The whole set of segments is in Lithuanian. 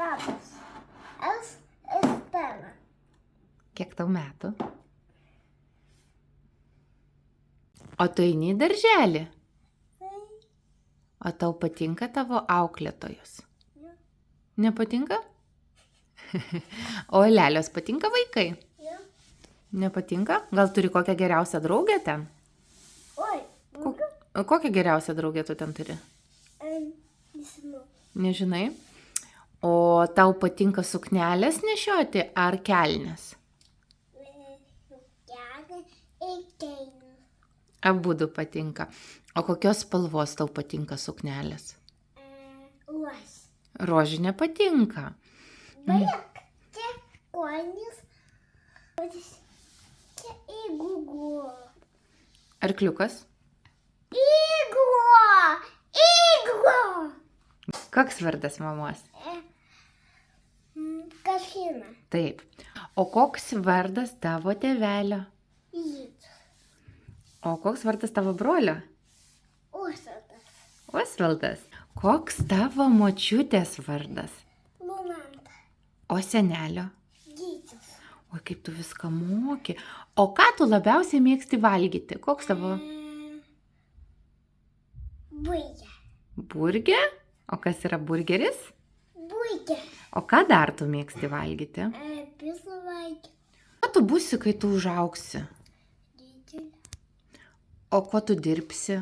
Labas. Aš Estela. Kiek tau metų? O tu eini į darželį? O tau patinka tavo auklėtojos? Ne. Nepatinka? O lelios patinka vaikai? Ne. Nepatinka? Gal turi kokią geriausią draugę ten? Oi. Kokią geriausią draugę tu ten turi? Nežinau. Nežinai? O tau patinka suknelės nešioti ar kelnes? Kelią ir kelių. Abudu patinka. O kokios spalvos tau patinka suknelės? Uos. Rožinė patinka. Baik. Čia konis. Čia įgugu. Arkliukas? Įgugu. Koks vardas mamos? Kašina. Taip. O koks vardas tavo tėvelio? Jėdus. O koks vardas tavo brolio? Uosatas. Osvaldas. Koks tavo močiutės vardas? Lunanta. O senelio? Gytis. Oi, kaip tu viską moki. O ką tu labiausiai mėgsti valgyti? Koks tavo? Buigė. Burgė? O kas yra burgeris? Buigė. O ką dar tu mėgsti valgyti? Pisą vaikį. Ką tu būsi, kai tu užaugsi? Didelį. O ko tu dirbsi?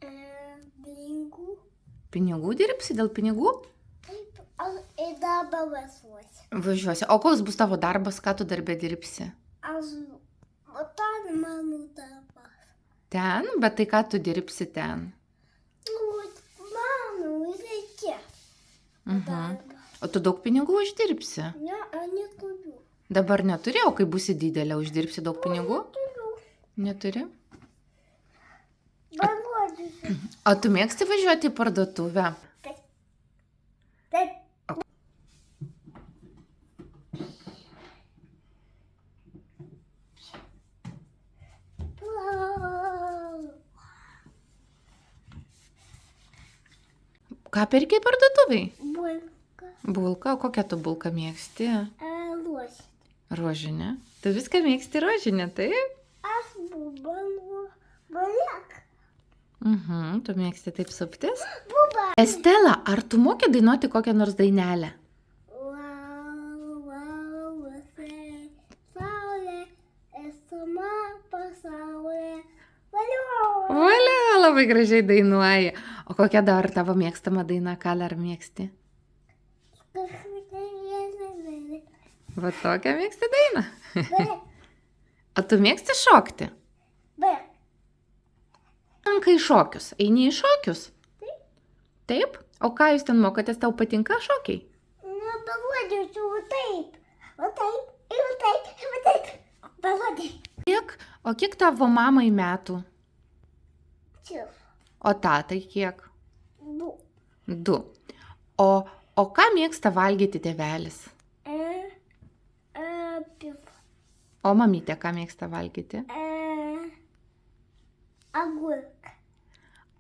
Blinkų. Pinigų dirbsi dėl pinigų? Taip, aš į darbą vasuosi. Važiuosi. O koks bus tavo darbas, ką tu darbę dirbsi? Aš, o ten mano darbas. Ten? Bet tai ką tu dirbsi ten? Mano reikia. Darbas. O tu daug pinigų uždirbsi? Ne, aš neturiu. Dabar neturi, o kai būsi didelė, uždirbsi daug pinigų? Neturiu. Neturi? Parodysiu. O tu mėgsti važiuoti į parduotuvę? Taip. Ką perki parduotuviai? Bulka. Bulka, o kokią tu bulką mėgsti? Luosi. Rožinę. Tu viską mėgsti rožinę, taip? Aš buvau baliak. Tu mėgsti taip suptis? Buba. Estela, ar tu moki dainuoti kokią nors dainelę? Saulė, esama pasaulė. Valio. Valia, labai gražiai dainuoji. O kokia dar tavo mėgstama daina, ką dar mėgsti? Va tokią mėgsti dainą? O tu mėgsti šokti? Bet. Kai šokius. Eini į šokius? Taip? O ką jūs ten mokotės, tau patinka šokiai? Neparodysiu, va taip. Va taip. Ir va taip. Ir va taip. Parodyk. O kiek tavo mamai metų? Čia. O tatai kiek? 2. 2. O ką mėgsta valgyti tėvelis? Pip. O mamytė ką mėgsta valgyti? Agurk.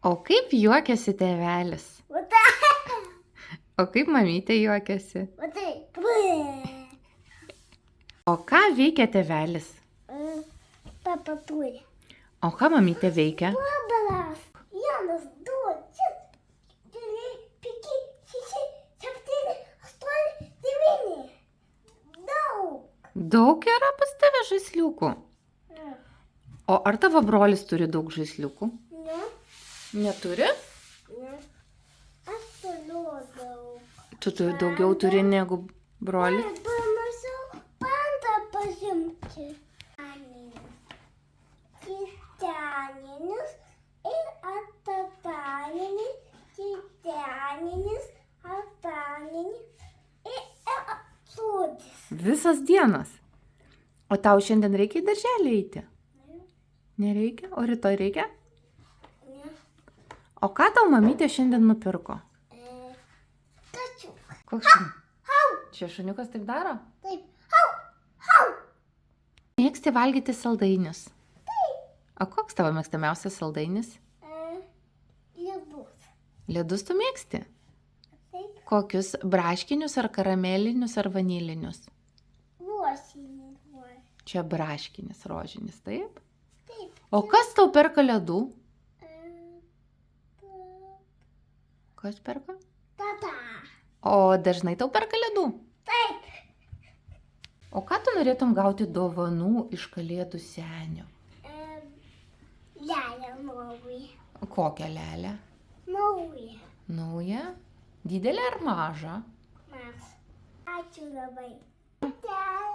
O kaip juokiasi tėvelis? Va taip. O kaip mamytė juokiasi? Va taip. O ką veikia tėvelis? Papa turi. O ką mamytė veikia? Labalas. 1, 2, 3, 4, 5, 6, 7, 8, 9. Daug. Daug yra pas tave žaisliukų. O ar tavo brolis turi daug žaisliukų? Ne. Neturi? Ne. Aš turiu daug. Tu daugiau turi negu brolis? Pamačiau pantą pažimti. Kiteninis ir atataninis, kiteninis, ataninis ir sūdis. Visas dienas. O tau šiandien reikia į darželį eiti? Nereikia? O rytoj reikia? Ne. O ką tau mamytė šiandien nupirko? Kačiuk. Koks šuniukas? Čia šuniukas taip daro? Taip. Hau, hau. Mėgsti valgyti saldainius? O koks tavo mėgstamiausias saldainis? Ledus. Ledus tu mėgsti? Taip. Kokius braškinius ar karamelinius ar vanilinius? Rožinį. Čia braškinis rožinis, taip? Taip. O kas tau perka ledų? Kas perka? Tata. O dažnai tau perka ledų? Taip. O ką tu norėtum gauti dovanų iš kalėdų senio? Lelė nauja. Kokią lelę? Nauja. Naują? Didelę ar mažą? Mes. Ačiū labai. Ate.